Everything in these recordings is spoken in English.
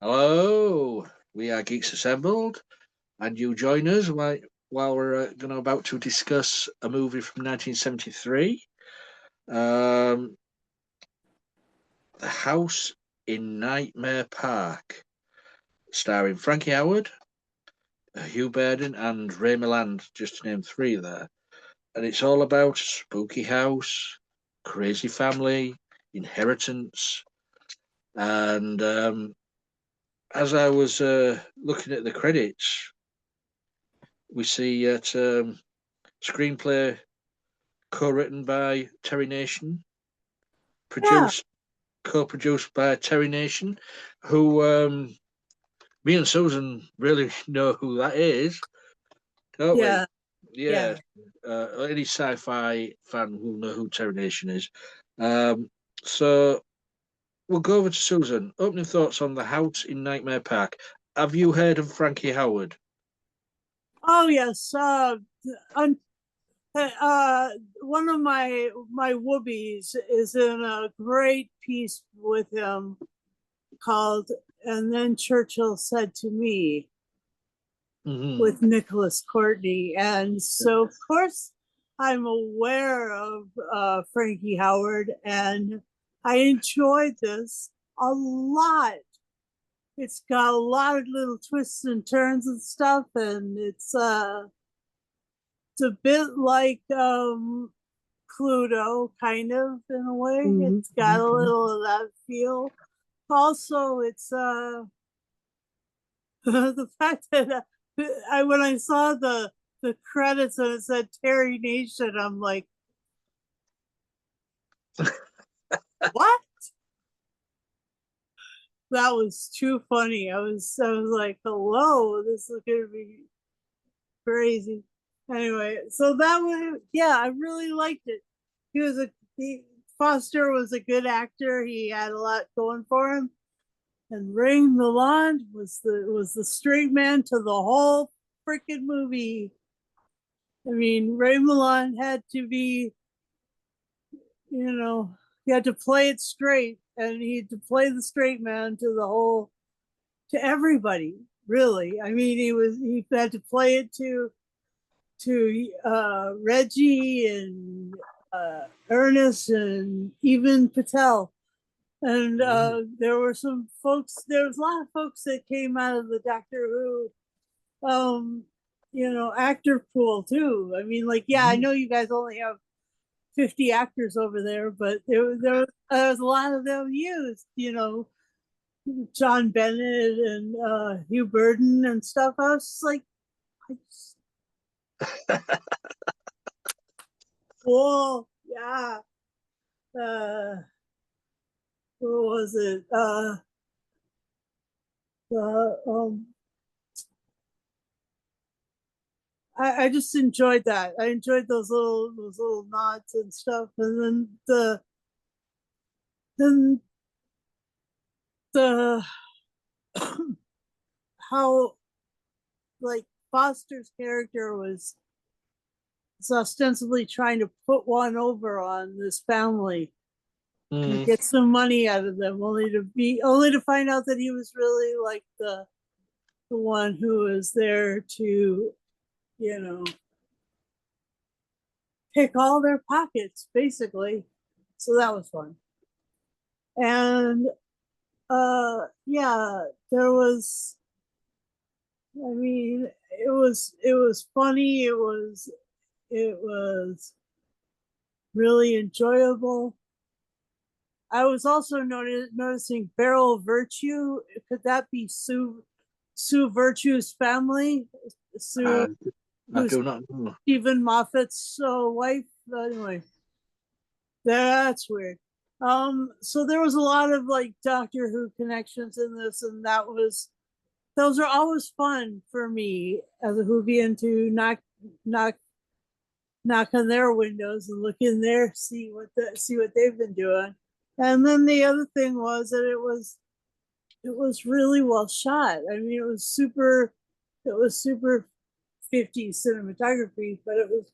Hello, we are Geeks Assembled, and you join us while we're about to discuss a movie from 1973, um, The House in Nightmare Park, starring Frankie Howard, Hugh Burden, and Ray Milland, just to name three there. And it's all about a spooky house, crazy family, inheritance, and as I was looking at the credits, we see that screenplay co-written by Terry Nation, Yeah, produced co-produced by Terry Nation, who me and Susan really know who that is, don't we? yeah, Yeah, yeah. any sci-fi fan will know who Terry Nation is. Um, so we'll go over to Susan. Opening thoughts on The House in Nightmare Park. Have you heard of Frankie Howard? Oh yes. Un- One of my whoobies is in a great piece with him called "And Then Churchill Said to Me" Mm-hmm. with Nicholas Courtney, and so of course I'm aware of Frankie Howard, and I enjoyed this a lot. It's got a lot of little twists and turns and stuff, and it's a bit like Cluedo, kind of in a way. Mm-hmm. It's got a little of that feel. Also, it's the fact that when I saw the credits and it said Terry Nation, I'm like, what? That was too funny. I was like, hello, this is gonna be crazy. Anyway, so that was, yeah, I really liked it. He was a he, Foster was a good actor. He had a lot going for him, and Ray Milland was the straight man to the whole freaking movie. I mean, Ray Milland had to be, he had to play it straight, and he had to play the straight man to everybody. Really, I mean, he had to play it to Reggie and Ernest and even Patel. And there were some folks. There was a lot of folks that came out of the Doctor Who, actor pool too. I mean, like, yeah, I know you guys only have 50 actors over there, but there was a lot of them used. John Bennett and Hugh Burden and stuff. I was just like, I just, whoa, yeah. Uh, what was it? Uh, um, I just enjoyed that. I enjoyed those little nods and stuff, and then the how like Foster's character was ostensibly trying to put one over on this family and Mm. get some money out of them, only to find out that he was really like the one who was there to, you know, pick all their pockets, basically. So that was fun. And yeah, there was, I mean, it was funny, it was really enjoyable. I was also noticing Beryl Virtue. Could that be Sue Virtue's family? Sue, I, I who's do not know. Stephen Moffat's wife. Anyway, that's weird. So there was a lot of like Doctor Who connections in this, and those are always fun for me as a Whovian to knock knock on their windows and look in there, see what they've been doing. And then the other thing was that it was really well shot. I mean, it was super 50s cinematography, but it was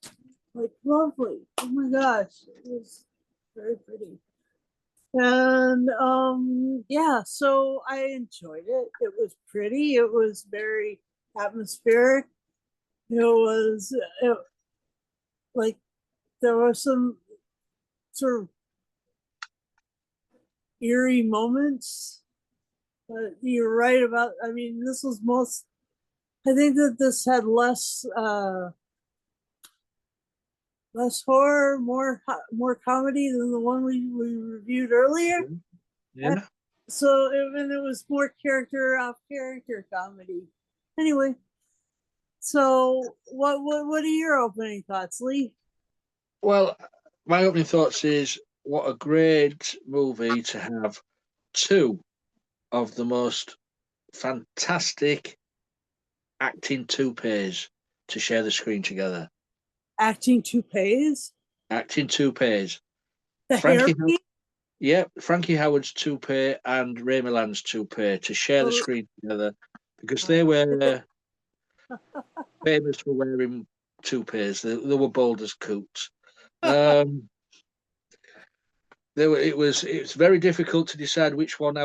like lovely. Oh my gosh, it was very pretty. And yeah, so I enjoyed it. It was pretty. It was very atmospheric. It was like there were some sort of eerie moments. But you're right about. I mean, this was most. I think that this had less horror, more comedy than the one we reviewed earlier. And Yeah. so it was more character off character comedy. Anyway, so what are your opening thoughts, Lee? Well, my opening thoughts is what a great movie to have two of the most fantastic acting toupees to share the screen together. Acting toupees, Acting toupees. the Frankie, hairpiece. yeah, Frankie Howard's toupee and Ray Milland's toupee to share the Oh, screen together because they were famous for wearing toupees. They were bold as coots. Um, it's very difficult to decide which one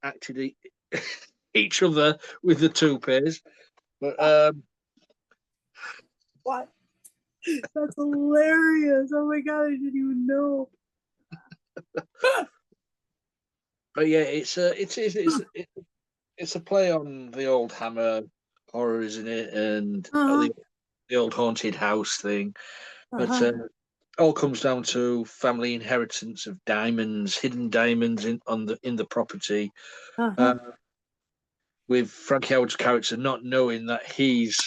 acted each other with the toupees. But what? That's hilarious! Oh my god, I didn't even know. yeah, it's a play on the old Hammer horror, isn't it? And Uh-huh. the old haunted house thing. But Uh-huh. all comes down to family inheritance of diamonds, hidden diamonds in the property. Uh-huh. Uh, with Frankie Howard's character not knowing that he's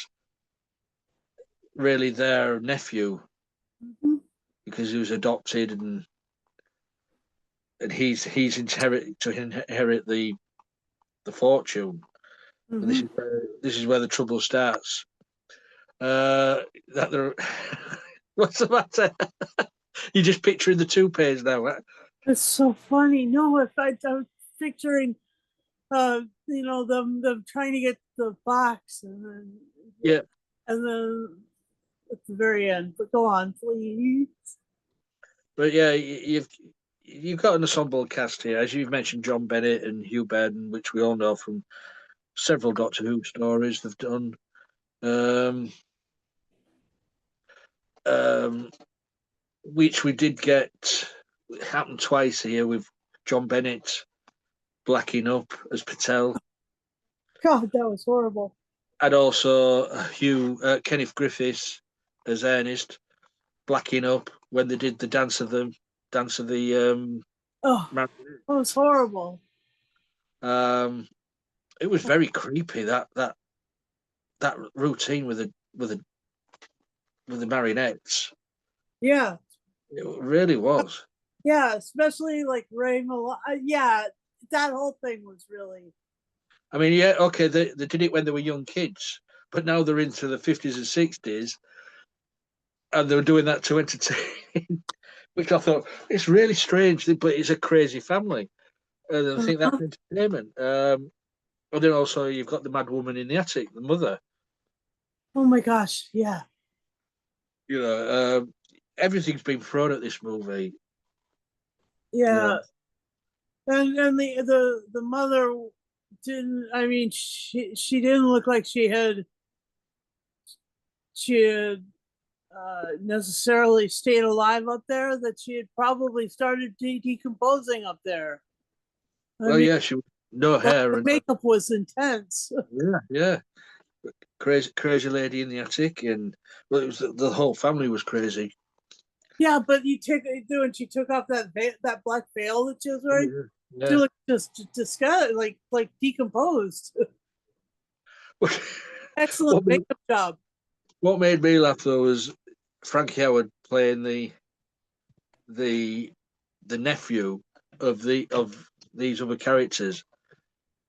really their nephew Mhm. because he was adopted and he's to inherit the fortune. And Mhm. this is where the trouble starts. That there, what's the matter? You're just picturing the toupees now. Huh? It's so funny. No, if I'm picturing them trying to get the box Yeah, and then at the very end. But go on, please. but yeah, you've got an ensemble cast here, as you've mentioned, John Bennett and Hugh Baden, which we all know from several Doctor Who stories they've done. Um, um, which we did get it happened twice here with John Bennett blacking up as Patel, God, that was horrible. and also Kenneth Griffiths as Ernest blacking up when they did the dance of the Oh, marionette. that was horrible. Um, it was very creepy that routine with the marionettes. Yeah, It really was. yeah, especially like Yeah, that whole thing was really. I mean, yeah, okay, they did it when they were young kids, but now they're into the 50s and 60s, and they were doing that to entertain, which I thought it's really strange, but it's a crazy family, and I think that's Uh-huh. entertainment. And then also you've got the mad woman in the attic, the mother. Oh my gosh, yeah, You know, everything's been thrown at this movie. You know, yeah, and the mother didn't. I mean, she didn't look like she had necessarily stayed alive up there. That she had probably started decomposing up there. I well, mean, yeah, she no the hair and makeup was intense. yeah, yeah, crazy lady in the attic, and well, it was the whole family was crazy. Yeah, but you take when she took off that black veil that she was Oh, wearing, yeah. she Yeah. looked just disgusted, like decomposed. Excellent what made, makeup job. what made me laugh though was Frankie Howard playing the the nephew of these other characters.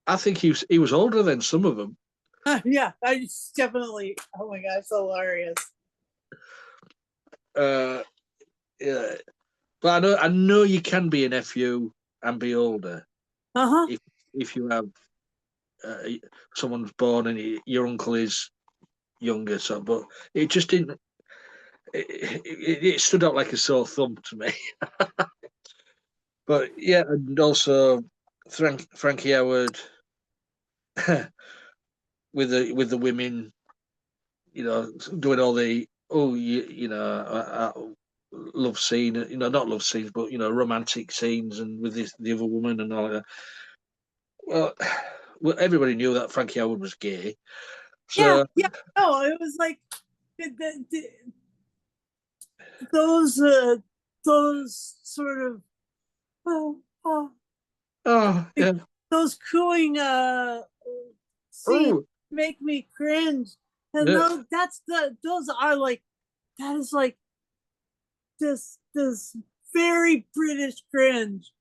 I think he was older than some of them. Yeah, I just definitely. Oh my god, so hilarious. Uh, yeah, but I know you can be a nephew and be older Uh huh. if you have uh, someone's born and your uncle is younger. So, but it just didn't. It stood out like a sore thumb to me. But yeah, and also Frankie Howard with the women, doing all the love scene, not love scenes, but romantic scenes, and with the other woman and all that. Well, well, everybody knew that Frankie Howard was gay, Yeah, so yeah. No, it was like those sort of oh, oh, oh yeah, those cooing scenes oh make me cringe. And yeah, those are like that is like this very British cringe.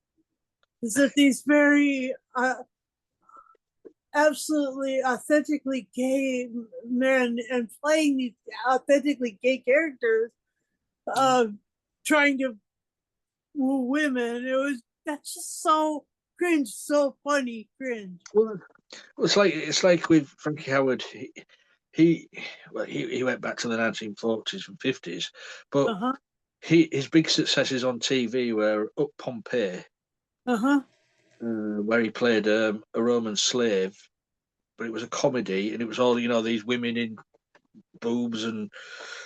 Is that these very absolutely authentically gay men and playing these authentically gay characters, uh, trying to woo women. That's just so cringe, so funny cringe. well, it's like with Frankie Howard. He he went back to the 1940s and 50s, but Uh-huh. his big successes on TV were Up Pompeii, Uh-huh. where he played a Roman slave, but it was a comedy, and it was all these women in boobs, and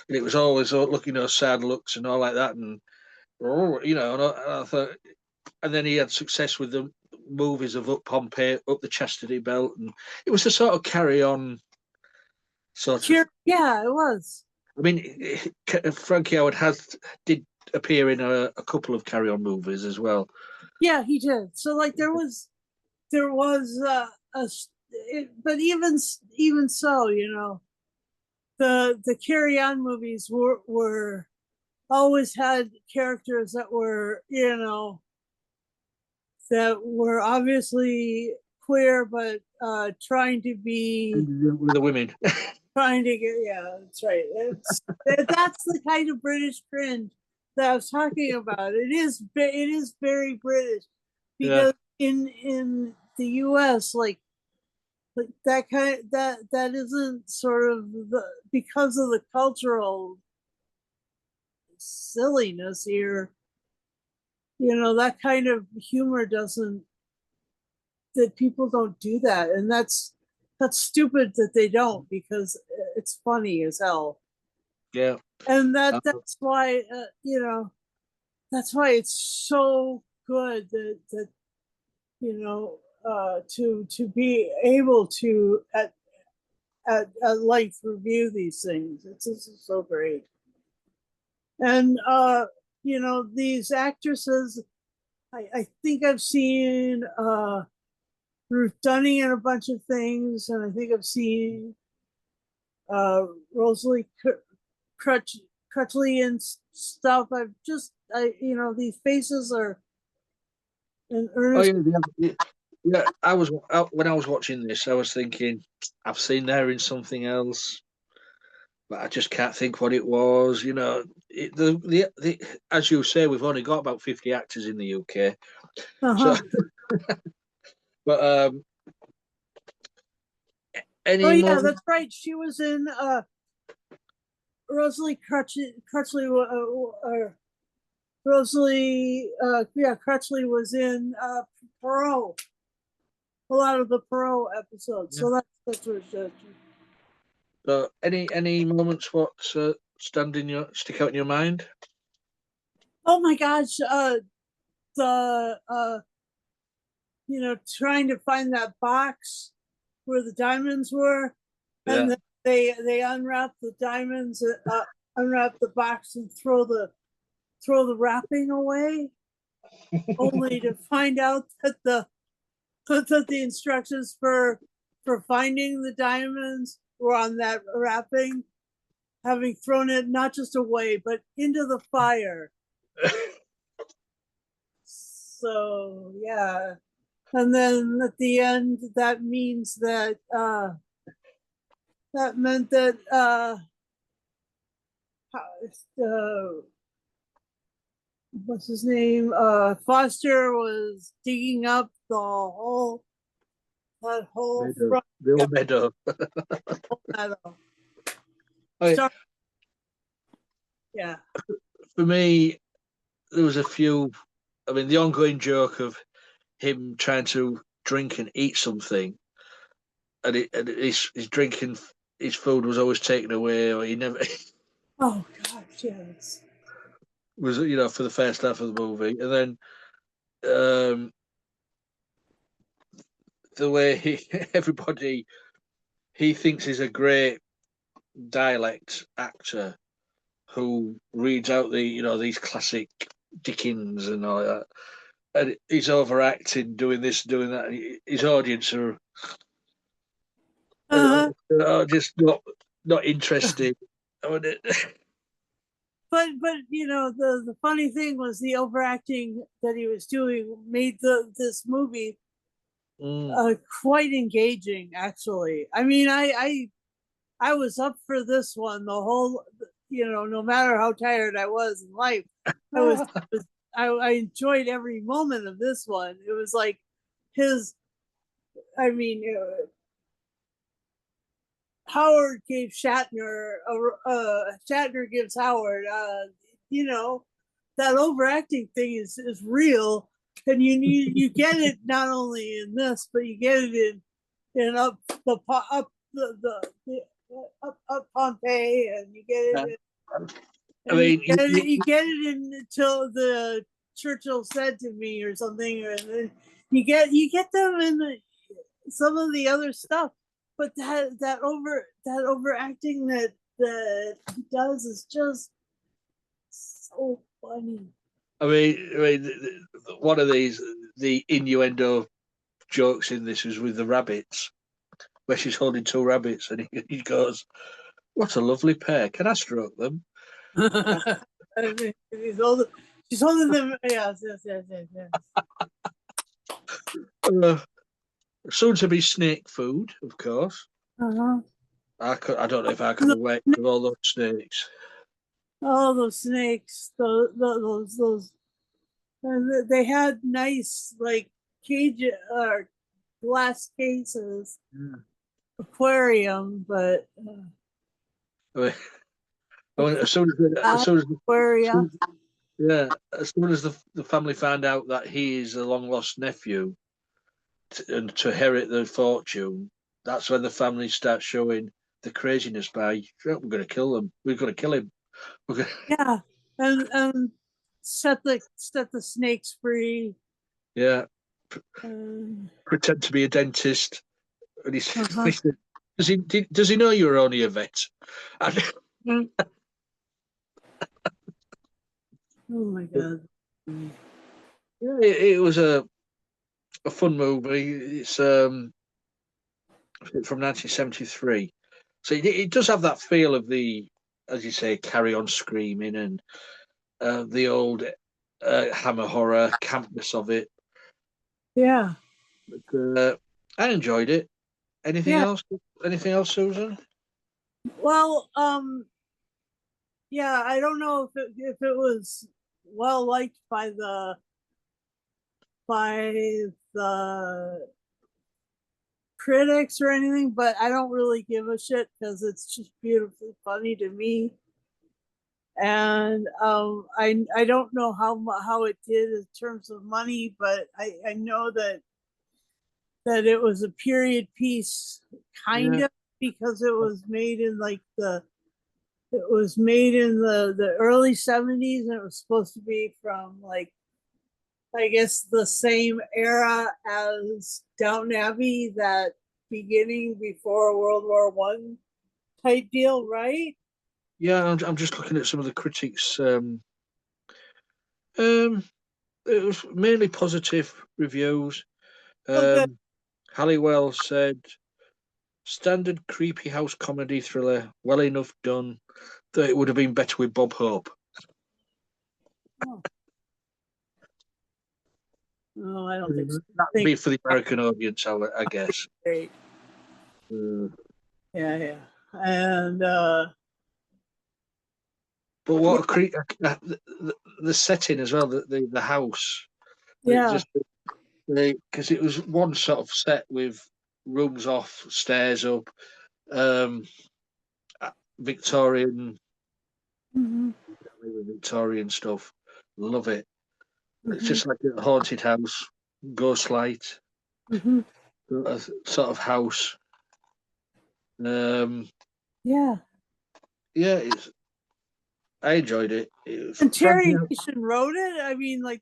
it was always looking sad looks and all like that, and and I thought, and then he had success with the movies of Up Pompeii, Up the Chastity Belt, and it was a sort of carry on sort of. Yeah, it was. I mean, Frankie Howard did appear in a couple of Carry On movies as well. Yeah, he did. So like there was but even so, the Carry On movies were always had characters that were, that were obviously queer, but trying to be With the women. trying to get, yeah, that's right. That's the kind of British cringe that I was talking about. It is very British Yeah. because in the U.S. like that that isn't sort of because of the cultural silliness here. That kind of humor doesn't that people don't do that, and that's stupid that they don't because it's funny as hell. Yeah. And Uh, that's why that's why it's so good that to be able to at length review these things. It's just so great. And these actresses, I think I've seen Ruth Dunning in a bunch of things, and I think I've seen Rosalie Crutchley and stuff. These faces are and oh Ernest. yeah, yeah. When I was watching this, I was thinking I've seen her in something else, but I just can't think what it was. As you say, we've only got about 50 actors in the UK. So, Uh-huh. but Oh any yeah, more? that's right. She was in Rosalie Crutchley. Rosalie, yeah, Crutchley was in Perot. A lot of the Perot episodes. Yeah. So that's what it. So, any moments what stick out in your mind? Oh my gosh, the trying to find that box where the diamonds were, and Yeah. then they unwrap the diamonds, unwrap the box, and throw the wrapping away, only to find out that the instructions for finding the diamonds were on that wrapping, having thrown it not just away but into the fire. So yeah, and then at the end, that means that that meant that what's his name? Foster was digging up that whole Meadow. front The old meadow. meadow. I, Yeah. for me, there was a few I mean, the ongoing joke of him trying to drink and eat something, and, his drinking, his food was always taken away, or he never Oh gosh, yes. was, for the first half of the movie, and then the way everybody he thinks he's a great dialect actor who reads out these classic Dickens and all that, and he's overacting, doing this, doing that. His audience Uh-huh. are just not interested. I mean, But the funny thing was the overacting that he was doing made this movie mm, quite engaging. Actually, I mean, I was up for this one the whole. No matter how tired I was in life, I was I enjoyed every moment of this one. It was like his. I mean, Howard gave Shatner. Shatner gives Howard. You know, that overacting thing is real, and you get it not only in this, but you get it in up the up Pompeii, and you get it. I And mean, you get it in until the Churchill said to me or something, and then you get them in some of the other stuff, but that overacting that he does is just so funny. One of the innuendo jokes in this is with the rabbits, where she's holding two rabbits, and he goes, "What a lovely pair! Can I stroke them?" She's holding them. Yes. Uh, Soon to be snake food, of course. Uh-huh. I don't know if I could have worked with all those snakes. All those snakes, those. They had nice like cage glass cases, aquarium, but I mean, as soon as aquarium. yeah, as soon as the family find out that he is a long lost nephew and to inherit the fortune, that's when the family starts showing the craziness by, "Oh, we're going to kill them. We're going to kill him. We're going Yeah, and set the snakes free. yeah, Um, pretend to be a dentist." And uh-huh. does he know you're only a vet? And, Oh my god. yeah, it was a fun movie. It's from 1973, so it does have that feel of the, as you say, Carry On Screaming and the old Hammer horror campness of it. Yeah, But, I enjoyed it. Anything yeah. else? Anything else, Susan? Well, yeah. I don't know if it was well liked by the critics or anything, but I don't really give a shit because it's just beautifully funny to me. And I don't know how it did in terms of money, but I know that it was a period piece, kind Yeah, of, because it was made in the early 70s, and it was supposed to be from, like, I guess the same era as Downton Abbey, that beginning before World War I type deal, right? yeah. I'm just looking at some of the critics. Um, it was mainly positive reviews. Oh, good. Um, Halliwell said, "Standard creepy house comedy thriller, well enough done. That it would have been better with Bob Hope." Oh, no, I don't think so. That'd I think be for the American audience, I guess. great. Uh, Yeah. And but yeah, what the setting as well, the house, yeah. just because it was one sort of set with rooms off, stairs up, um, Victorian, Mhm. Victorian stuff. Love it. It's just like a haunted house, ghost light, Mhm. a sort of house. Yeah. Yeah, I enjoyed it. And Frankie, Terry Nation wrote it. I mean, like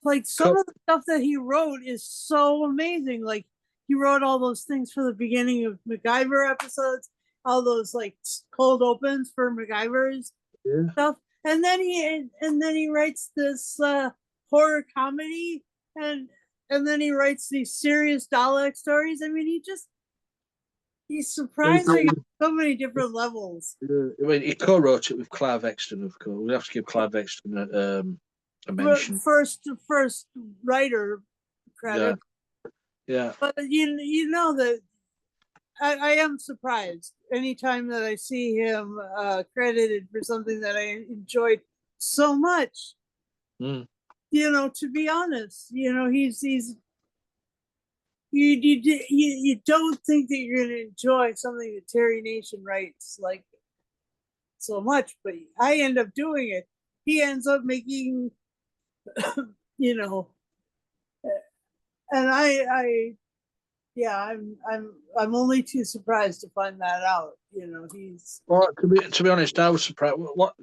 like some Co- of the stuff that he wrote is so amazing. Like he wrote all those things for the beginning of MacGyver episodes, all those like cold opens for MacGyver's yeah. stuff, and then he writes this horror comedy, and then he writes these serious Dalek stories. I mean, he's surprising on so many different levels. I mean, he co-wrote it with Clive Exton, of course. We have to give Clive Exton a mention. First writer Yeah, credit, yeah. but you know that I am surprised anytime that I see him credited for something that I enjoyed so much. Mm. You know, to be honest, you know, he's you don't think that you're going to enjoy something that Terry Nation writes like so much, but I end up doing it. He ends up making, you know, and yeah, I'm only too surprised to find that out. You know, he's Well, to be honest, I was surprised. What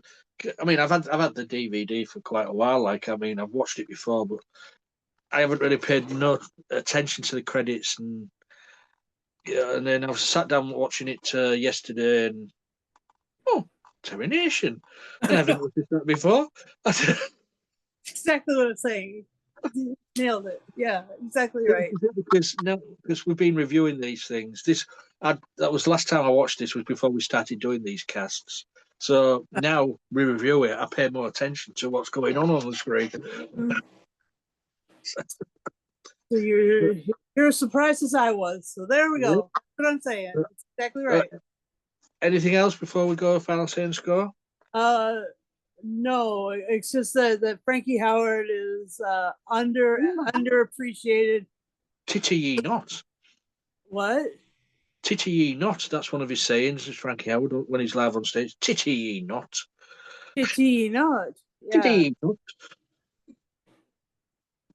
I mean, I've had the DVD for quite a while. Like, I mean, I've watched it before, but I haven't really paid no attention to the credits, and yeah, and then I was sat down watching it yesterday, and oh, Terry Nation. I haven't noticed that before. exactly what I'm saying. Nailed it. Yeah, exactly right. Because we've been reviewing these things. That was the last time I watched this was before we started doing these casts. So now we review it. I pay more attention to what's going on the screen. So you're as surprised as I was. So there we go. That's what I'm saying. That's exactly right. Anything else before we go final say and score? Uh, no, it's just that Frankie Howard is underappreciated. Titty ye not. What? Titty ye not. That's one of his sayings, is Frankie Howard when he's live on stage. Titty ye not. Titty not. Titty Yeah. ye not.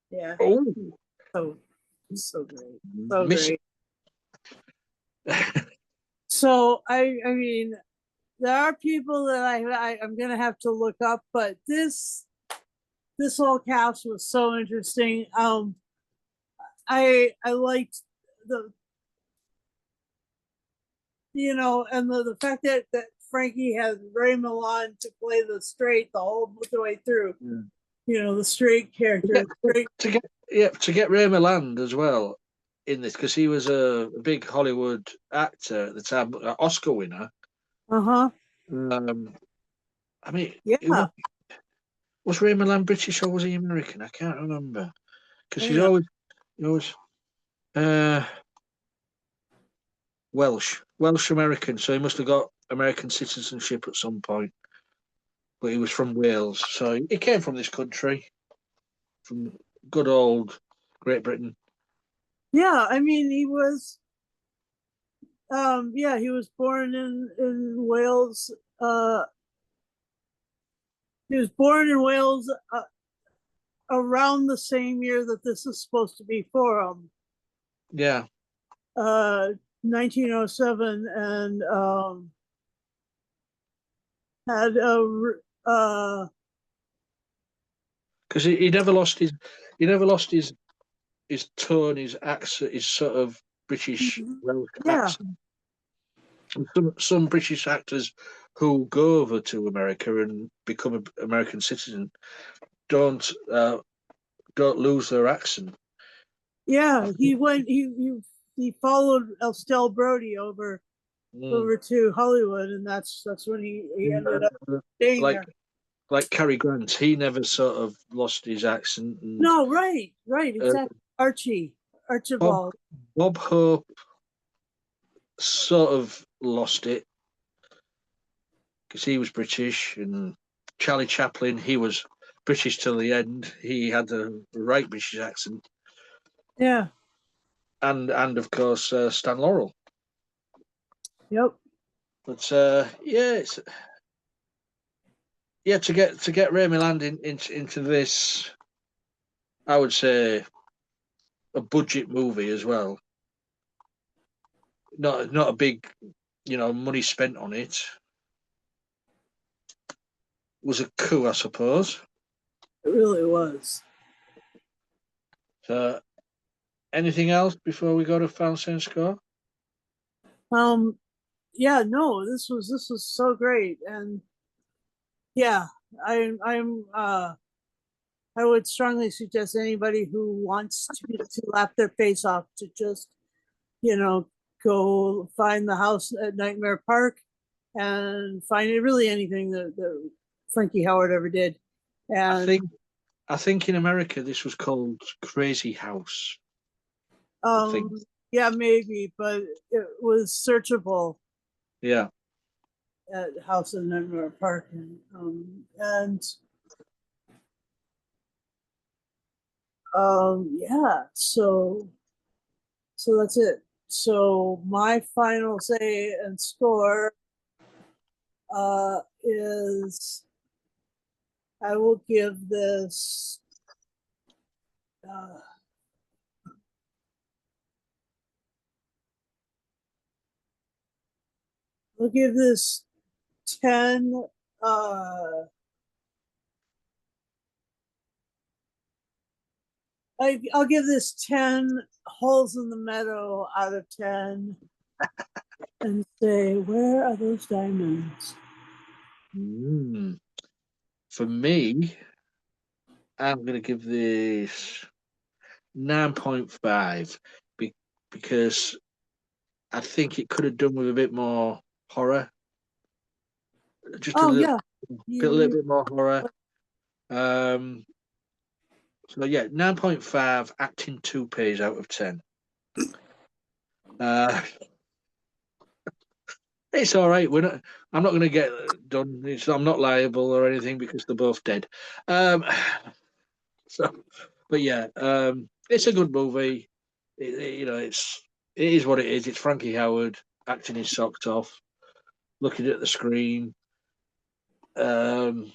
Yeah. Oh. So great. So Miss. great. So I mean, there are people that I'm gonna have to look up, but this whole cast was so interesting. I liked the and the fact that Frankie had Ray Milan to play the straight the whole way through. Yeah. You know, the straight character. To get Ray Milland as well in this, because he was a big Hollywood actor at the time, Oscar winner. Uh-huh. I mean, yeah. Was Ray Milland British or was he American? I can't remember. Because he's always Welsh American, so he must have got American citizenship at some point. But he was from Wales, so he came from this country, from good old Great Britain. Yeah, I mean, he was he was born in Wales. He was born in Wales around the same year that this is supposed to be for him. Yeah. 1907, and had because he never lost his tone, his accent, his sort of British Welsh accent. Some British actors who go over to America and become an American citizen don't lose their accent. Yeah, he followed Estelle Brody over to Hollywood, and that's when he ended up staying there. Like Cary Grant, he never sort of lost his accent. No, right, exactly. Archibald. Bob Hope sort of lost it because he was British, and Charlie Chaplin, he was British till the end. He had the right British accent. Yeah. And of course Stan Laurel. Yep. But yeah, yeah, to get Ray Milland into this, I would say a budget movie as well. Not a big, money spent on it. Was a coup, I suppose. It really was. So, anything else before we go to final and score? Um, yeah, no, this was so great, and yeah, I would strongly suggest anybody who wants to laugh their face off to just, go find the house at Nightmare Park and find it really anything that Frankie Howard ever did. I And think I think in America this was called Crazy House. I think. yeah, maybe, but it was searchable Yeah. at House at Nightmare Park, and yeah, so that's it. So my final say and score is I will give this uh, I'll give this 10 I'll give this 10 holes in the meadow out of 10 and say, where are those diamonds? Mm. For me, I'm going to give this 9.5 because I think it could have done with a bit more horror, just Oh, yeah. a little bit more horror. So yeah, 9.5 acting 2Ps out of 10. It's all right. I'm not going to get done. I'm not liable or anything because they're both dead. Um, so, but yeah, it's a good movie. It is what it is. It's Frankie Howard acting his socks off, looking at the screen, um,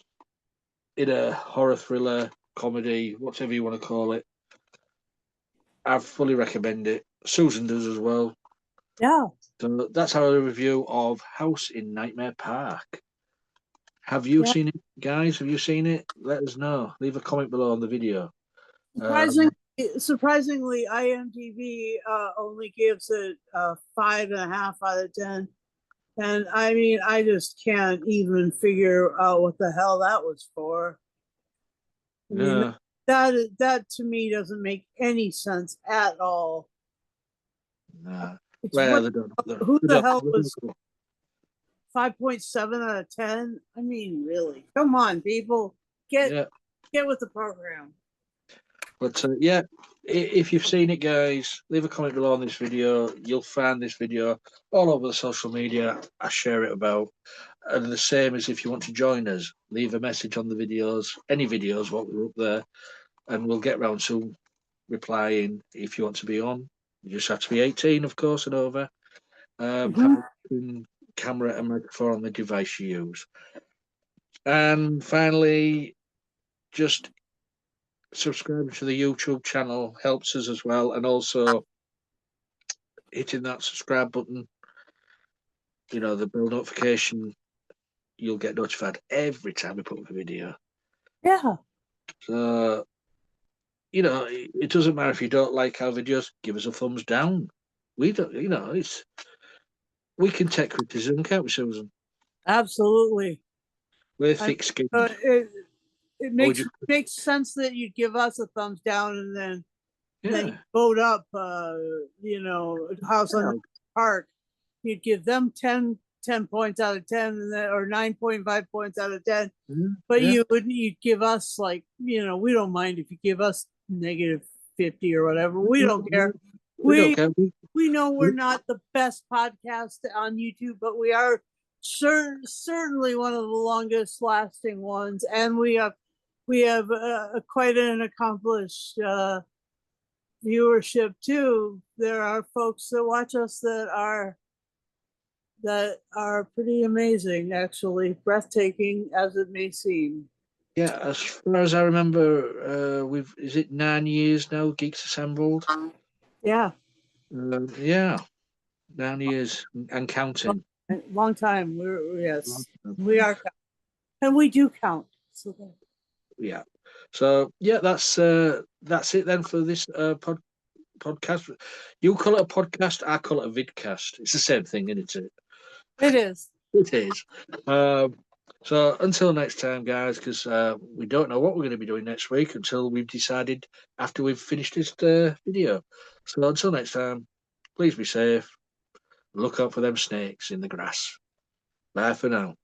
in a horror thriller comedy, whatever you want to call it. I fully recommend it. Susan does as well. Yeah. So that's our review of House in Nightmare Park. Have you Yeah. seen it, guys? Have you seen it? Let us know. Leave a comment below on the video. Surprisingly, IMDb only gives it 5.5 out of 10. And I mean, I just can't even figure out what the hell that was for. I mean, that to me doesn't make any sense at all. Nah. It's Well, who the hell was 5.7 out of 10? I mean, really? Come on, people, get with the program. But yeah, if you've seen it, guys, leave a comment below on this video. You'll find this video all over the social media. I share it about. And the same as if you want to join us, leave a message on the videos, any videos, what we're up there, and we'll get round to replying if you want to be on. You just have to be 18, of course, and over. Have a camera and microphone on the device you use. And finally, just subscribing to the YouTube channel helps us as well, and also hitting that subscribe button, the bell notification, you'll get notified every time we put up a video. Yeah. So, it doesn't matter if you don't like our videos, give us a thumbs down. We don't, we can take criticism, can't we, Susan? Absolutely. We're thick-skinned. It makes sense that you give us a thumbs down and then you vote up, House on Park. You'd give them 10 points out of 10 or 9.5 points out of 10. But you'd give us we don't mind if you give us -50 or whatever. We don't care. We know we're not the best podcast on YouTube, but we are certainly one of the longest lasting ones, and we have quite an accomplished viewership too. There are folks that watch us that are that are pretty amazing, actually, breathtaking as it may seem. Yeah, as far as I remember, is it 9 years now? Geeks Assembled. Yeah, Yeah, 9 years and counting. long time. Yes, we are, and we do count. So Yeah. So yeah, that's it then for this podcast. You call it a podcast, I call it a vidcast. It's the same thing, isn't it? it is. It is. Um, so until next time, guys, because we don't know what we're going to be doing next week until we've decided after we've finished this video. So until next time, please be safe. Look out for them snakes in the grass. Bye for now.